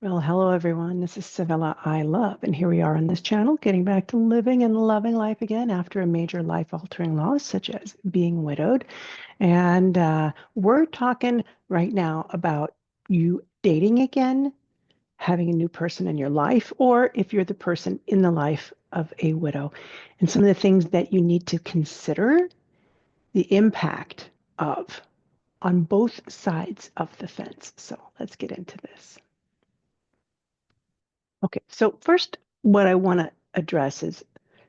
Well, hello everyone. This is Sevilla I Love, and here we are on this channel, getting back to living and loving life again after a major life-altering loss, such as being widowed. And we're talking right now about you dating again, having a new person in your life, or if you're the person in the life of a widow, and some of the things that you need to consider the impact of on both sides of the fence. So let's get into this. Okay, so first, what I want to address is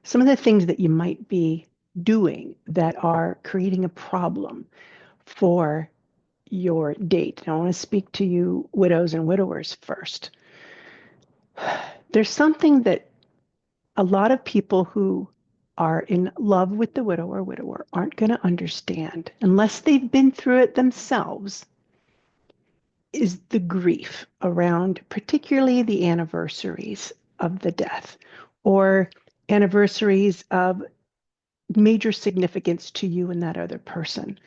some of the things that you might be doing that are creating a problem for your date. And I want to speak to you, widows and widowers, first. There's something that a lot of people who are in love with the widow or widower aren't going to understand unless they've been through it themselves is the grief around particularly the anniversaries of the death or anniversaries of major significance to you and that other person.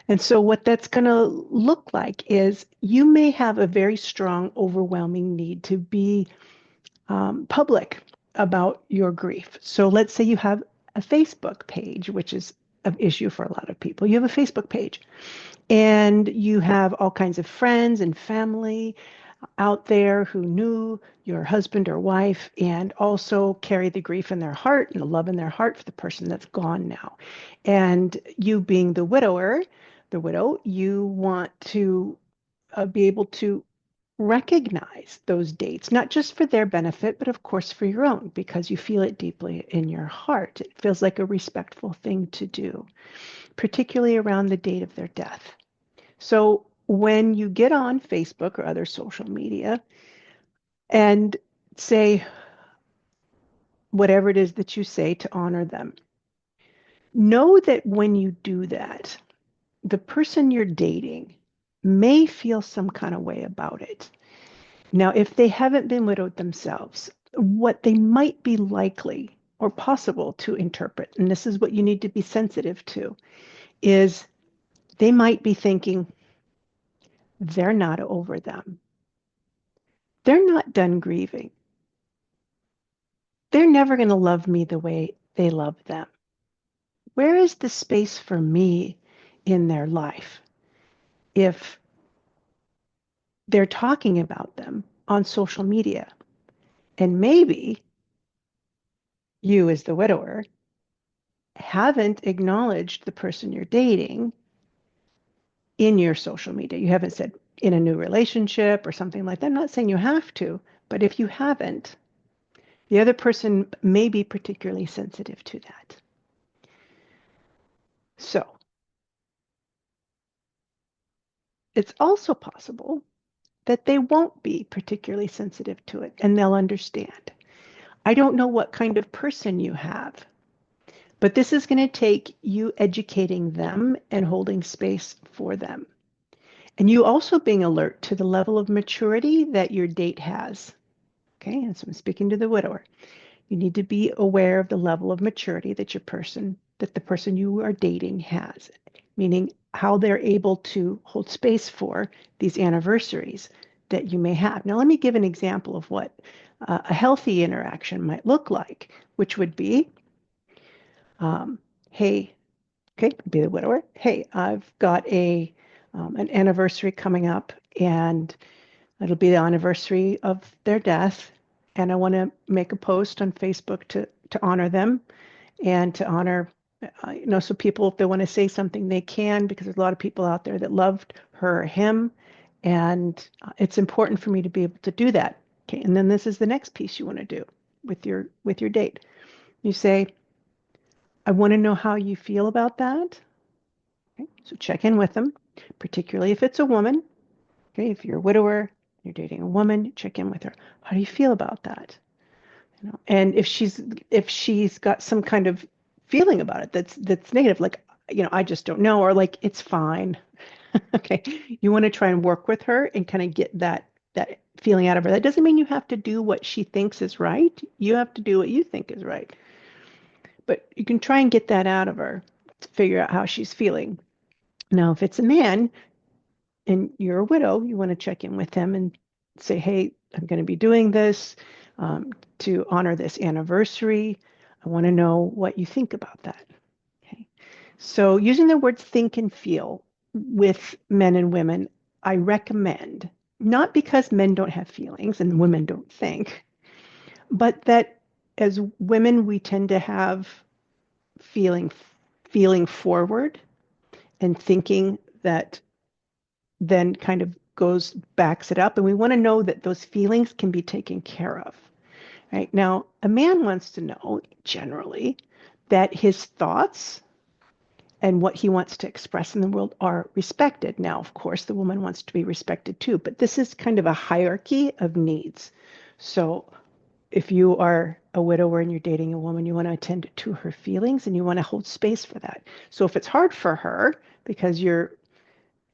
And so, what that's going to look like is you may have a very strong, overwhelming need to be public about your grief. So, let's say you have a Facebook page, which is an issue for a lot of people. You have a Facebook page and you have all kinds of friends and family out there who knew your husband or wife and also carry the grief in their heart and the love in their heart for the person that's gone now. And you being the widower, the widow, you want to be able to recognize those dates, not just for their benefit, but of course for your own, because you feel it deeply in your heart. It feels like a respectful thing to do, particularly around the date of their death. So when you get on Facebook or other social media and say whatever it is that you say to honor them, know that when you do that, the person you're dating may feel some kind of way about it. Now, if they haven't been widowed themselves, what they might be likely or possible to interpret, and this is what you need to be sensitive to, is they might be thinking, they're not over them. They're not done grieving. They're never going to love me the way they love them. Where is the space for me in their life if they're talking about them on social media? And maybe you, as the widower, haven't acknowledged the person you're dating in your social media. You haven't said in a new relationship or something like that. I'm not saying you have to, but if you haven't, the other person may be particularly sensitive to that. So it's also possible that they won't be particularly sensitive to it and they'll understand. I don't know what kind of person you have, but this is going to take you educating them and holding space for them. And you also being alert to the level of maturity that your date has. Okay, and so I'm speaking to the widower. You need to be aware of the level of maturity that the person you are dating has, meaning how they're able to hold space for these anniversaries that you may have. Now, let me give an example of what a healthy interaction might look like, which would be, um, hey, okay, be the widower. Hey, I've got a an anniversary coming up, and it'll be the anniversary of their death, and I want to make a post on Facebook to honor them and to honor, so people, if they want to say something, they can, because there's a lot of people out there that loved her or him, and it's important for me to be able to do that. Okay, and then this is the next piece you want to do with your date. You say, I want to know how you feel about that. Okay, so check in with them, particularly if it's a woman. Okay, if you're a widower, you're dating a woman, check in with her. How do you feel about that? And if she's got some kind of feeling about it that's negative, like, I just don't know, or like it's fine. Okay, you want to try and work with her and kind of get that feeling out of her. That doesn't mean you have to do what she thinks is right. You have to do what you think is right. But you can try and get that out of her to figure out how she's feeling. Now, if it's a man and you're a widow, you want to check in with him and say, hey, I'm going to be doing this to honor this anniversary. I want to know what you think about that. Okay. So using the words think and feel with men and women, I recommend, not because men don't have feelings and women don't think, but that as women, we tend to have feeling feeling forward and thinking that then kind of goes backs it up. And we want to know that those feelings can be taken care of. Right now, a man wants to know generally that his thoughts and what he wants to express in the world are respected. Now, of course, the woman wants to be respected too, but this is kind of a hierarchy of needs. So if you are a widower and you're dating a woman, you want to attend to her feelings and you want to hold space for that. So if it's hard for her because you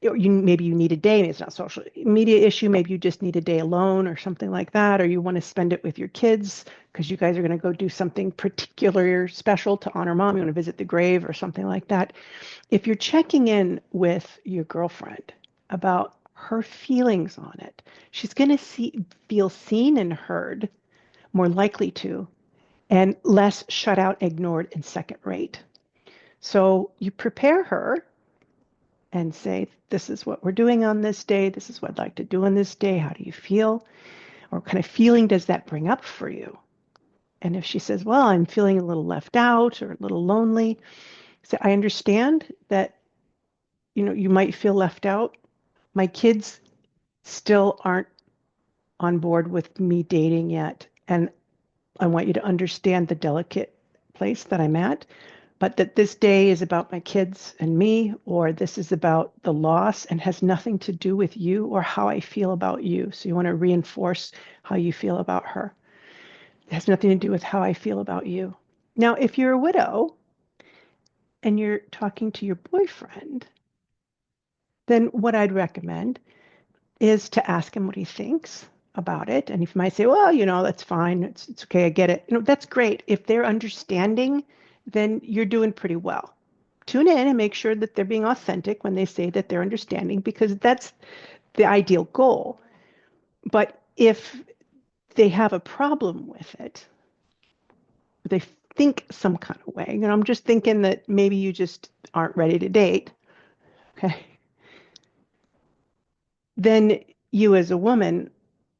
maybe you need a day, maybe it's not a social media issue, maybe you just need a day alone or something like that, or you want to spend it with your kids because you guys are going to go do something particular special to honor mom, you want to visit the grave or something like that. If you're checking in with your girlfriend about her feelings on it, she's going to feel seen and heard, more likely to, and less shut out, ignored, and second rate. So you prepare her and say, this is what we're doing on this day. This is what I'd like to do on this day. How do you feel? Or what kind of feeling does that bring up for you? And if she says, well, I'm feeling a little left out or a little lonely, say, I understand that, you might feel left out. My kids still aren't on board with me dating yet. And I want you to understand the delicate place that I'm at, but that this day is about my kids and me, or this is about the loss and has nothing to do with you or how I feel about you. So you want to reinforce how you feel about her. It has nothing to do with how I feel about you. Now, if you're a widow and you're talking to your boyfriend, then what I'd recommend is to ask him what he thinks about it. And if you might say, well, that's fine. It's okay. I get it. That's great. If they're understanding, then you're doing pretty well. Tune in and make sure that they're being authentic when they say that they're understanding, because that's the ideal goal. But if they have a problem with it, they think some kind of way, I'm just thinking that maybe you just aren't ready to date. Okay. Then you as a woman,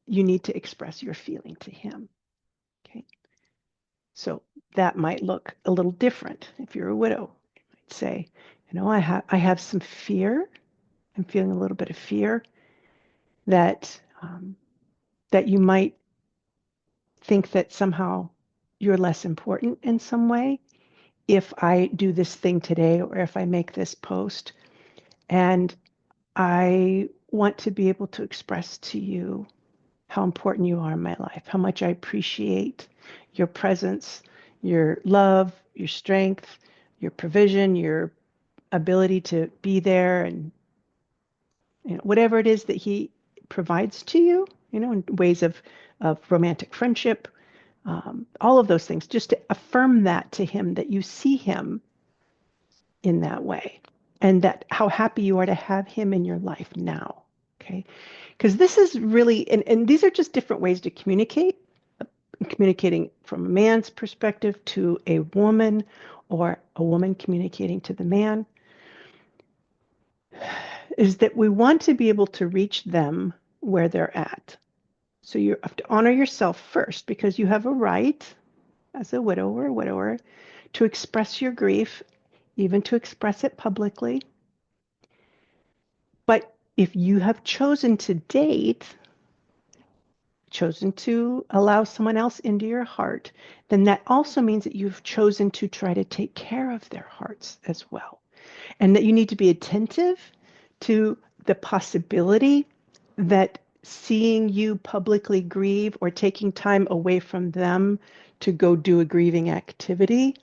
you need to express your feeling to him. Okay. So that might look a little different if you're a widow. You might say, I have some fear. I'm feeling a little bit of fear that that you might think that somehow you're less important in some way if I do this thing today or if I make this post. And I want to be able to express to you how important you are in my life, how much I appreciate your presence, your love, your strength, your provision, your ability to be there, and whatever it is that he provides to you, in ways of romantic friendship, all of those things, just to affirm that to him, that you see him in that way, and that how happy you are to have him in your life now. Okay. Because this is really, and these are just different ways to communicate, communicating from a man's perspective to a woman, or a woman communicating to the man, is that we want to be able to reach them where they're at. So you have to honor yourself first, because you have a right as a widow or a widower to express your grief, even to express it publicly. But if you have chosen to date, chosen to allow someone else into your heart, then that also means that you've chosen to try to take care of their hearts as well. And that you need to be attentive to the possibility that seeing you publicly grieve or taking time away from them to go do a grieving activity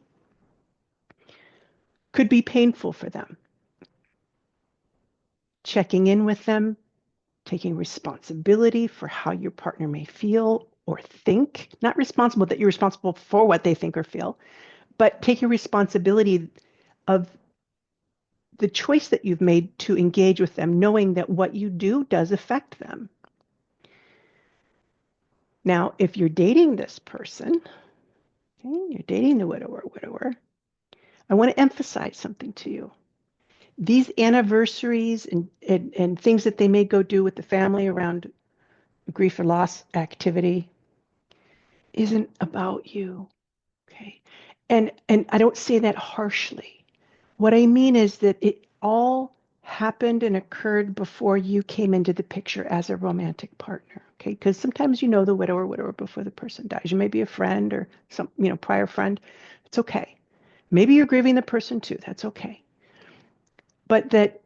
could be painful for them. Checking in with them, taking responsibility for how your partner may feel or think, not responsible that you're responsible for what they think or feel, but taking responsibility of the choice that you've made to engage with them, knowing that what you do does affect them. Now, if you're dating this person, okay, you're dating the widower, I want to emphasize something to you. These anniversaries and things that they may go do with the family around grief or loss activity isn't about you. Okay. And I don't say that harshly. What I mean is that it all happened and occurred before you came into the picture as a romantic partner. Okay. Because sometimes you know the widower before the person dies. You may be a friend or some, prior friend. It's okay. Maybe you're grieving the person too. That's okay. But that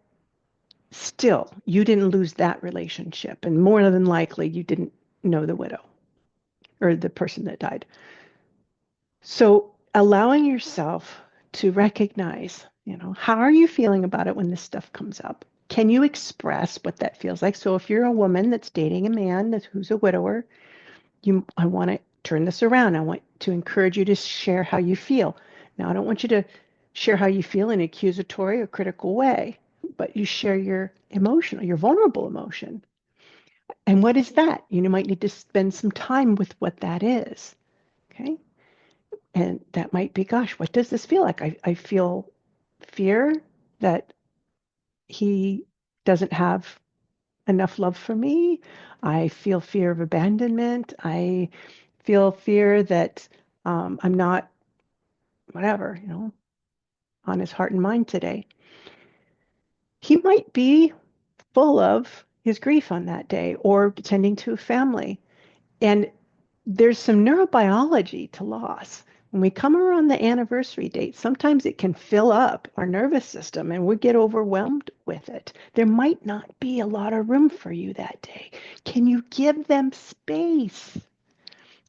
still, you didn't lose that relationship. And more than likely, you didn't know the widow or the person that died. So allowing yourself to recognize, how are you feeling about it when this stuff comes up? Can you express what that feels like? So if you're a woman that's dating a man who's a widower, I want to turn this around. I want to encourage you to share how you feel. Now, I don't want you to share how you feel in an accusatory or critical way, but you share your vulnerable emotion. And what is that? You might need to spend some time with what that is. Okay. And that might be, gosh, what does this feel like? I feel fear that he doesn't have enough love for me. I feel fear of abandonment. I feel fear that I'm not, whatever, on his heart and mind today. He might be full of his grief on that day or tending to a family. And there's some neurobiology to loss. When we come around the anniversary date, sometimes it can fill up our nervous system and we get overwhelmed with it. There might not be a lot of room for you that day. Can you give them space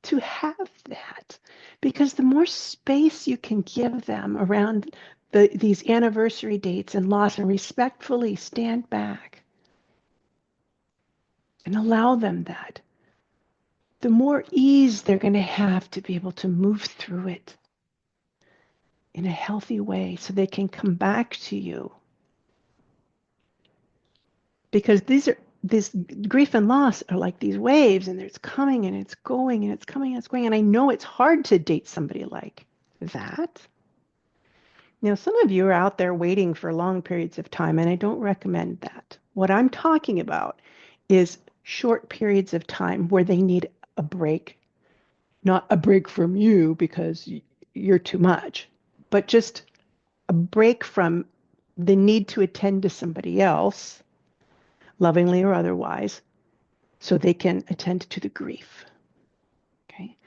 to have that? Because the more space you can give them around these anniversary dates and loss and respectfully stand back and allow them that, the more ease they're going to have to be able to move through it in a healthy way so they can come back to you. Because this grief and loss are like these waves, and it's coming and it's going and it's coming and it's going. And I know it's hard to date somebody like that. Some of you are out there waiting for long periods of time, and I don't recommend that. What I'm talking about is short periods of time where they need a break, not a break from you because you're too much, but just a break from the need to attend to somebody else, lovingly or otherwise, so they can attend to the grief. Okay?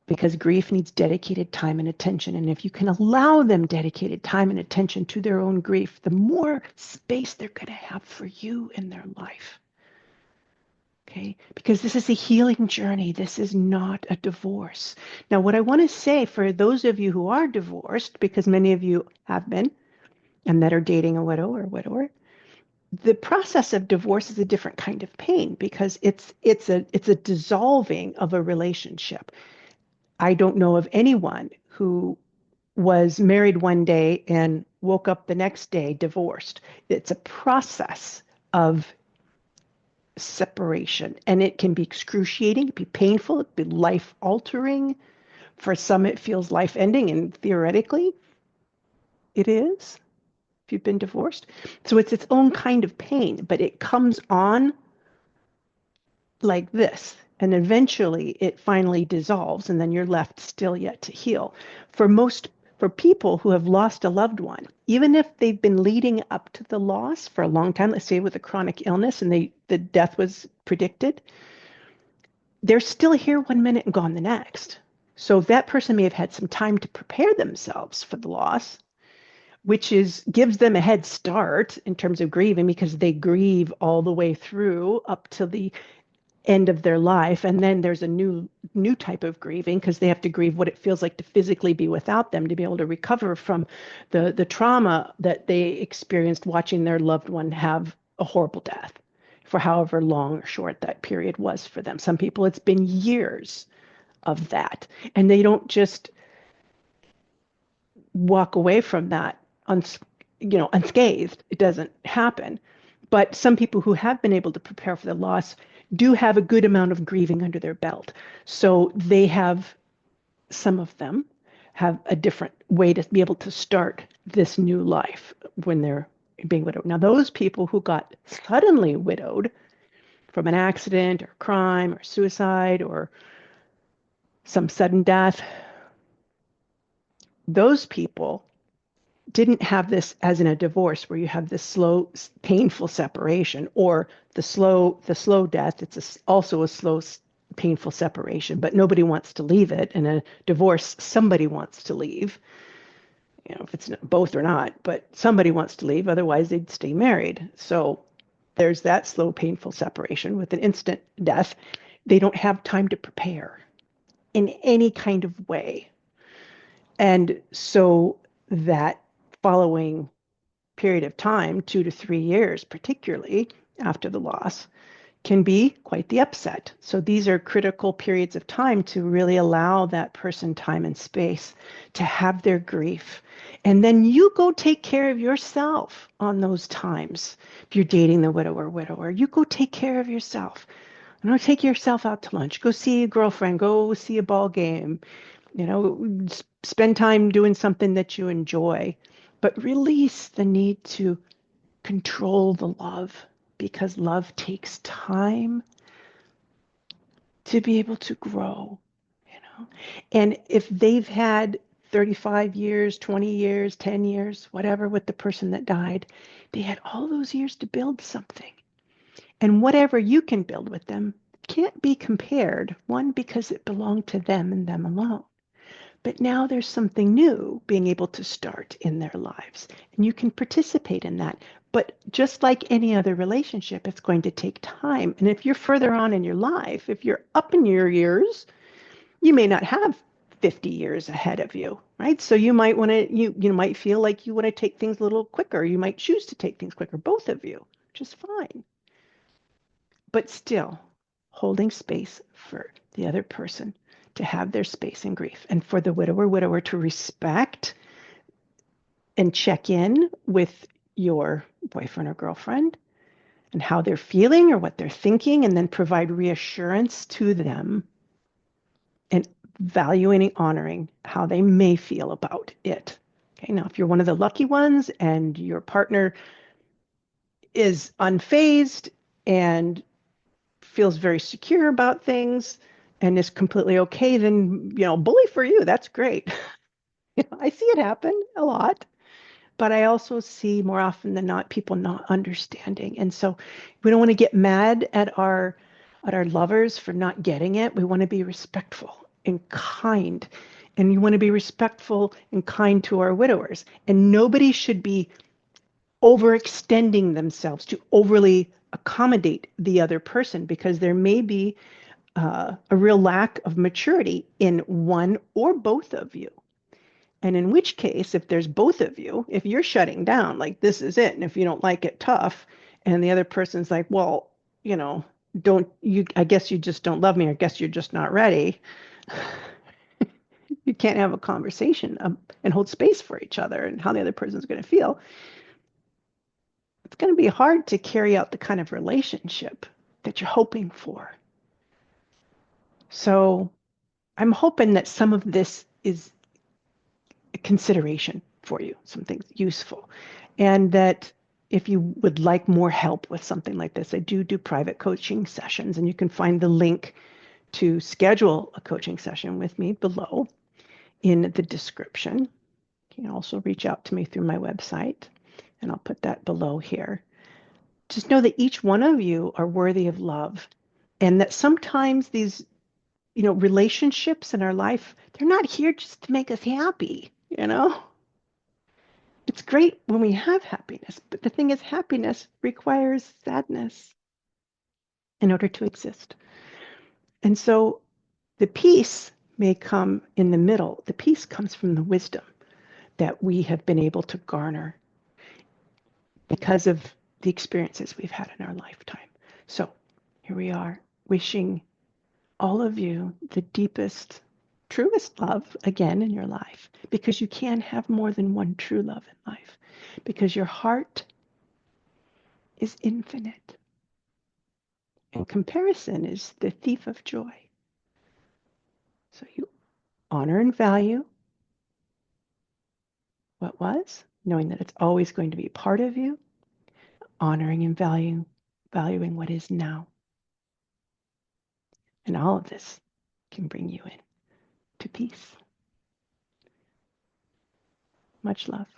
Because grief needs dedicated time and attention. And if you can allow them dedicated time and attention to their own grief, the more space they're going to have for you in their life. Okay? Because this is a healing journey. This is not a divorce. Now, what I want to say for those of you who are divorced, because many of you have been, and that are dating a widow or widower, the process of divorce is a different kind of pain because it's a dissolving of a relationship. I don't know of anyone who was married one day and woke up the next day divorced. It's a process of separation, and it can be excruciating, it can be painful, it can be life altering. For some, it feels life ending, and theoretically, it is if you've been divorced. So it's its own kind of pain, but it comes on like this. And eventually it finally dissolves, and then you're left still yet to heal. For people who have lost a loved one, even if they've been leading up to the loss for a long time, let's say with a chronic illness and the death was predicted, they're still here one minute and gone the next. So that person may have had some time to prepare themselves for the loss, which gives them a head start in terms of grieving because they grieve all the way through up to the end of their life. And then there's a new type of grieving because they have to grieve what it feels like to physically be without them, to be able to recover from the trauma that they experienced watching their loved one have a horrible death for however long or short that period was for them. Some people, it's been years of that, and they don't just walk away from that unscathed. It doesn't happen. But some people who have been able to prepare for the loss do have a good amount of grieving under their belt. So they have, some of them have a different way to be able to start this new life when they're being widowed. Now, those people who got suddenly widowed from an accident or crime or suicide or some sudden death, those people didn't have this as in a divorce where you have this slow, painful separation, or the slow death. It's also a slow, painful separation, but nobody wants to leave it. In a divorce, somebody wants to leave. If it's both or not, but somebody wants to leave. Otherwise, they'd stay married. So there's that slow, painful separation. With an instant death, they don't have time to prepare in any kind of way. And so that following period of time, 2 to 3 years, particularly after the loss, can be quite the upset. So these are critical periods of time to really allow that person time and space to have their grief. And then you go take care of yourself on those times. If you're dating the widower, you go take care of yourself. Take yourself out to lunch. Go see a girlfriend. Go see a ball game. Spend time doing something that you enjoy, but release the need to control the love, because love takes time to be able to grow, you know. And if they've had 35 years, 20 years, 10 years, whatever, with the person that died, they had all those years to build something. And whatever you can build with them can't be compared, one, because it belonged to them and them alone. But now there's something new being able to start in their lives, and you can participate in that. But just like any other relationship, it's going to take time. And if you're further on in your life, if you're up in your years, you may not have 50 years ahead of you, right? So you might want to, you might feel like you want to take things a little quicker. You might choose to take things quicker, both of you, which is fine. But still holding space for the other person to have their space in grief, and for the widower to respect and check in with your boyfriend or girlfriend and how they're feeling or what they're thinking, and then provide reassurance to them and valuing and honoring how they may feel about it. Okay, now if you're one of the lucky ones and your partner is unfazed and feels very secure about things and is completely okay, then, bully for you. That's great. I see it happen a lot, but I also see more often than not people not understanding. And so we don't want to get mad at our lovers for not getting it. We want to be respectful and kind. And you want to be respectful and kind to our widowers. And nobody should be overextending themselves to overly accommodate the other person, because there may be a real lack of maturity in one or both of you. And in which case, if there's both of you, if you're shutting down, like this is it, and if you don't like it, tough, and the other person's like, well, don't you, I guess you just don't love me, or I guess you're just not ready. You can't have a conversation and hold space for each other and how the other person's going to feel. It's going to be hard to carry out the kind of relationship that you're hoping for. So I'm hoping that some of this is a consideration for you, something useful. And that if you would like more help with something like this, I do private coaching sessions, and you can find the link to schedule a coaching session with me below in the description. You can also reach out to me through my website, and I'll put that below here. Just know that each one of you are worthy of love, and that sometimes these, relationships in our life, they're not here just to make us happy, It's great when we have happiness, but the thing is, happiness requires sadness in order to exist. And so the peace may come in the middle. The peace comes from the wisdom that we have been able to garner because of the experiences we've had in our lifetime. So here we are, wishing all of you the deepest, truest love again in your life, because you can have more than one true love in life, because your heart is infinite. And comparison is the thief of joy. So you honor and value what was, knowing that it's always going to be part of you, honoring and valuing what is now. And all of this can bring you in to peace. Much love.